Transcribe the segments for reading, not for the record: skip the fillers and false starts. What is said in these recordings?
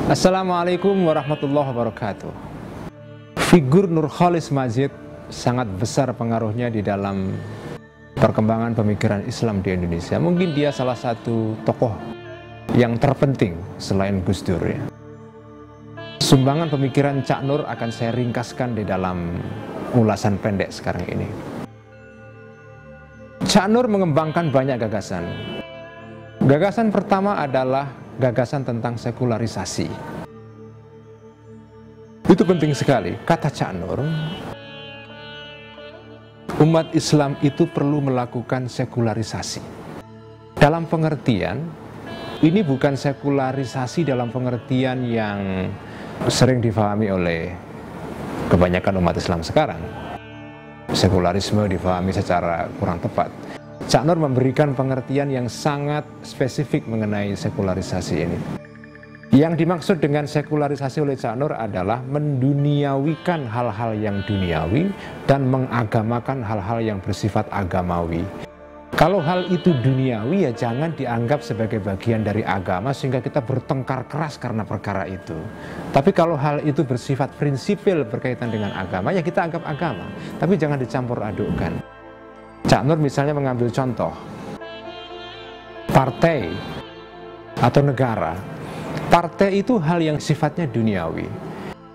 Assalamualaikum warahmatullahi wabarakatuh. Figur Nurcholish Madjid sangat besar pengaruhnya di dalam perkembangan pemikiran Islam di Indonesia. Mungkin dia salah satu tokoh yang terpenting selain Gus Dur ya. Sumbangan pemikiran Cak Nur akan saya ringkaskan di dalam ulasan pendek sekarang ini. Cak Nur mengembangkan banyak gagasan. Gagasan pertama adalah gagasan tentang sekularisasi. Itu penting sekali. Kata Cak Nur, umat Islam itu perlu melakukan sekularisasi. Dalam pengertian, ini bukan sekularisasi dalam pengertian yang sering difahami oleh kebanyakan umat Islam sekarang. Sekularisme difahami secara kurang tepat. Cak Nur memberikan pengertian yang sangat spesifik mengenai sekularisasi ini. Yang dimaksud dengan sekularisasi oleh Cak Nur adalah menduniawikan hal-hal yang duniawi dan mengagamakan hal-hal yang bersifat agamawi. Kalau hal itu duniawi ya jangan dianggap sebagai bagian dari agama sehingga kita bertengkar keras karena perkara itu. Tapi kalau hal itu bersifat prinsipil berkaitan dengan agama ya kita anggap agama. Tapi jangan dicampur adukkan. Cak Nur misalnya mengambil contoh partai atau negara. Partai itu hal yang sifatnya duniawi.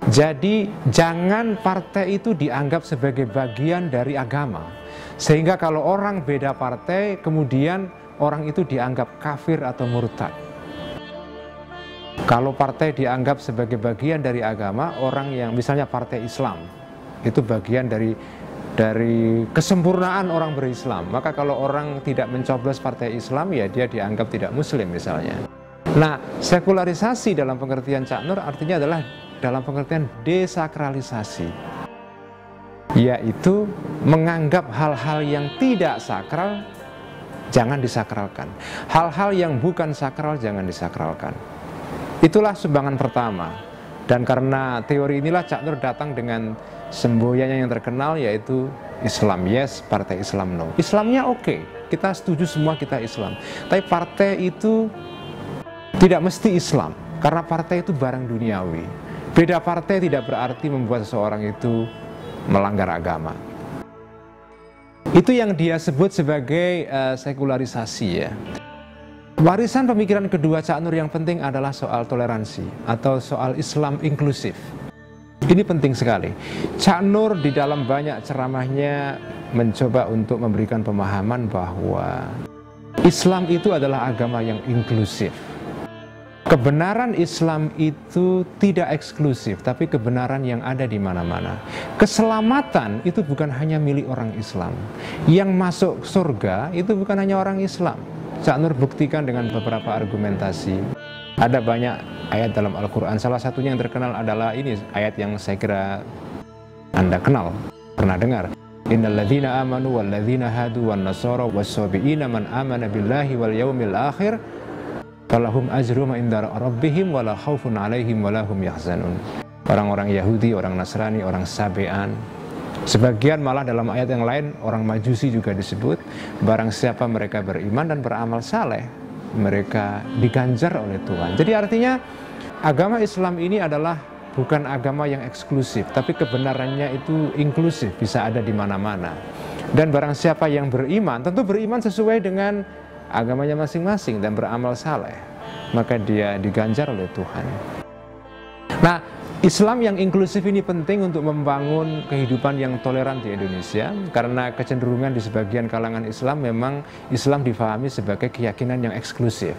Jadi jangan partai itu dianggap sebagai bagian dari agama. Sehingga kalau orang beda partai, kemudian orang itu dianggap kafir atau murtad. Kalau partai dianggap sebagai bagian dari agama, orang yang misalnya partai Islam, itu bagian dari kesempurnaan orang berislam. Maka kalau orang tidak mencoblos partai Islam, ya dia dianggap tidak muslim misalnya. Nah, sekularisasi dalam pengertian Cak Nur artinya adalah dalam pengertian desakralisasi, yaitu menganggap hal-hal yang tidak sakral jangan disakralkan, hal-hal yang bukan sakral jangan disakralkan. Itulah sumbangan pertama. Dan karena teori inilah Cak Nur datang dengan semboyannya yang terkenal, yaitu Islam yes, partai Islam no. Islamnya oke, kita setuju semua kita Islam. Tapi partai itu tidak mesti Islam, karena partai itu barang duniawi. Beda partai tidak berarti membuat seseorang itu melanggar agama. Itu yang dia sebut sebagai sekularisasi ya. Warisan pemikiran kedua Cak Nur yang penting adalah soal toleransi atau soal Islam inklusif. Ini penting sekali. Cak Nur di dalam banyak ceramahnya mencoba untuk memberikan pemahaman bahwa Islam itu adalah agama yang inklusif. Kebenaran Islam itu tidak eksklusif, tapi kebenaran yang ada di mana-mana. Keselamatan itu bukan hanya milik orang Islam. Yang masuk surga itu bukan hanya orang Islam. Cak Nur buktikan dengan beberapa argumentasi. Ada banyak ayat dalam Al-Quran. Salah satunya yang terkenal adalah ini ayat yang saya kira Anda kenal, pernah dengar. Innal ladzina amanu wal ladzina hadu wan nasara was-sabiina man amana billahi wal yaumil akhir falahum ajrum inda rabbihim wala khaufun alaihim wala hum yahzanun. Orang-orang Yahudi, orang Nasrani, orang Sabean. Sebagian malah dalam ayat yang lain orang Majusi juga disebut. Barang siapa mereka beriman dan beramal saleh, mereka diganjar oleh Tuhan. Jadi artinya agama Islam ini adalah bukan agama yang eksklusif, tapi kebenarannya itu inklusif, bisa ada di mana-mana. Dan barang siapa yang beriman, tentu beriman sesuai dengan agamanya masing-masing dan beramal saleh, maka dia diganjar oleh Tuhan. Nah, Islam yang inklusif ini penting untuk membangun kehidupan yang toleran di Indonesia, karena kecenderungan di sebagian kalangan Islam memang Islam difahami sebagai keyakinan yang eksklusif,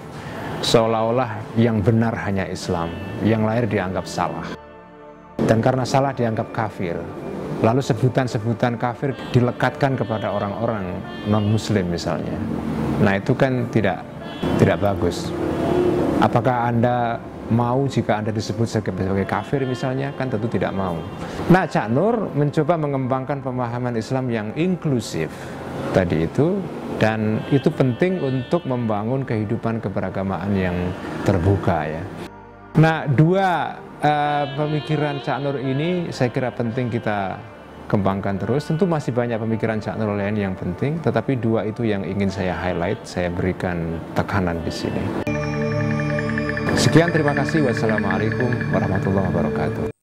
seolah-olah yang benar hanya Islam, yang lain dianggap salah, dan karena salah dianggap kafir. Lalu sebutan-sebutan kafir dilekatkan kepada orang-orang non-muslim misalnya. Nah itu kan tidak bagus. Apakah Anda mau jika Anda disebut sebagai kafir misalnya? Kan tentu tidak mau. Nah, Cak Nur mencoba mengembangkan pemahaman Islam yang inklusif tadi itu, dan itu penting untuk membangun kehidupan keberagamaan yang terbuka ya. Nah, dua pemikiran Cak Nur ini saya kira penting kita kembangkan terus. Tentu masih banyak pemikiran Cak Nur lain yang penting, tetapi dua itu yang ingin saya highlight, saya berikan tekanan di sini. Sekian, terima kasih. Wassalamualaikum warahmatullahi wabarakatuh.